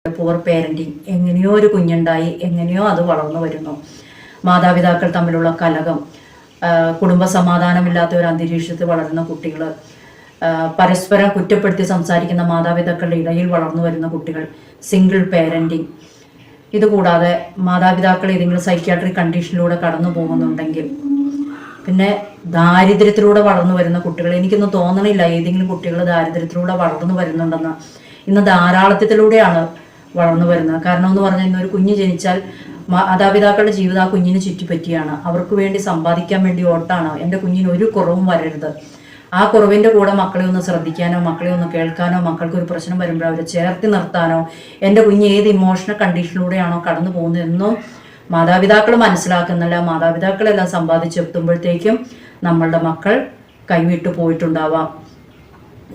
പൂർ parenting, എങ്ങനെയോ ഒരു കുഞ്ഞുണ്ടായി, എങ്ങനെയോ അത് വളർന്നു വരുന്നു. മാതാപിതാക്കൾ തമ്മിലുള്ള കലഹം, കുടുംബ സമാധാനമില്ലാത്ത ഒരു അന്തരീക്ഷത്തിൽ വളരുന്ന കുട്ടികൾ, പരസ്പരം കുറ്റപ്പെടുത്തി സംസാരിക്കുന്ന മാതാപിതാക്കളുടെ ഇടയിൽ വളർന്നു വരുന്ന കുട്ടികൾ, സിംഗിൾ പേരൻറ്റിങ്. ഇതുകൂടാതെ മാതാപിതാക്കൾ ഏതെങ്കിലും സൈക്യാട്രിക് കണ്ടീഷനിലൂടെ കടന്നു പോകുന്നുണ്ടെങ്കിൽ, പിന്നെ ദാരിദ്ര്യത്തിലൂടെ വളർന്നു വരുന്ന കുട്ടികൾ. എനിക്കൊന്നും തോന്നണില്ല ഏതെങ്കിലും കുട്ടികൾ ദാരിദ്ര്യത്തിലൂടെ വളർന്നു വരുന്നുണ്ടെന്ന്. ഇന്ന് ധാരാളത്തിലൂടെയാണ് വളർന്നു വരുന്നത്. കാരണം എന്ന് പറഞ്ഞാൽ ഇന്നൊരു കുഞ്ഞ് ജനിച്ചാൽ മാതാപിതാക്കളുടെ ജീവിതം ആ കുഞ്ഞിന് ചുറ്റിപ്പറ്റിയാണ്. അവർക്ക് വേണ്ടി സമ്പാദിക്കാൻ വേണ്ടി ഓട്ടാണ്. എൻ്റെ കുഞ്ഞിന് ഒരു കുറവും വരരുത്. ആ കുറവിൻ്റെ കൂടെ മക്കളെ ഒന്ന് ശ്രദ്ധിക്കാനോ, മക്കളെ ഒന്ന് കേൾക്കാനോ, മക്കൾക്ക് ഒരു പ്രശ്നം വരുമ്പോൾ അവരെ ചേർത്തി നിർത്താനോ, എൻ്റെ കുഞ്ഞ് ഏത് ഇമോഷണൽ കണ്ടീഷനിലൂടെയാണോ കടന്നു പോകുന്നതെന്നും മാതാപിതാക്കൾ മനസ്സിലാക്കുന്നില്ല. മാതാപിതാക്കളെല്ലാം സമ്പാദിച്ചെത്തുമ്പോഴത്തേക്കും നമ്മളുടെ മക്കൾ കൈവിട്ടു പോയിട്ടുണ്ടാവാം.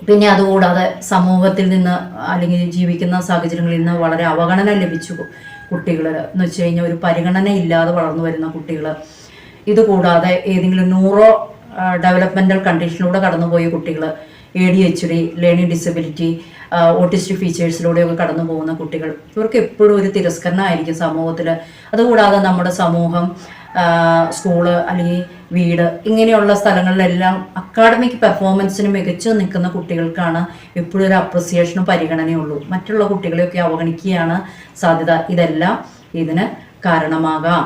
പിന്നെ അതുകൂടാതെ സമൂഹത്തിൽ നിന്ന് അല്ലെങ്കിൽ ജീവിക്കുന്ന സാഹചര്യങ്ങളിൽ നിന്ന് വളരെ അവഗണന ലഭിച്ചു കുട്ടികൾ എന്ന് വെച്ച് കഴിഞ്ഞാൽ ഒരു പരിഗണന ഇല്ലാതെ വളർന്നു വരുന്ന കുട്ടികൾ. ഇതുകൂടാതെ ഏതെങ്കിലും ന്യൂറോ ഡെവലപ്മെൻ്റൽ കണ്ടീഷനിലൂടെ കടന്നുപോയ കുട്ടികൾ, ADHD, ലേണിംഗ് ഡിസബിലിറ്റി, ഓട്ടിസ്റ്റിക് ഫീച്ചേഴ്സിലൂടെയൊക്കെ കടന്നു പോകുന്ന കുട്ടികൾ, ഇവർക്ക് എപ്പോഴും ഒരു തിരസ്കരണമായിരിക്കും സമൂഹത്തിൽ. അതുകൂടാതെ നമ്മുടെ സമൂഹം, സ്കൂള് അല്ലെങ്കിൽ വീട്, ഇങ്ങനെയുള്ള സ്ഥലങ്ങളിലെല്ലാം അക്കാഡമിക് പെർഫോമൻസിന് മികച്ചു നിൽക്കുന്ന കുട്ടികൾക്കാണ് എപ്പോഴും ഒരു അപ്രിസിയേഷനും പരിഗണനയുള്ളൂ. മറ്റുള്ള കുട്ടികളെയൊക്കെ അവഗണിക്കുകയാണ് സാധ്യത. ഇതെല്ലാം ഇതിന് കാരണമാകാം.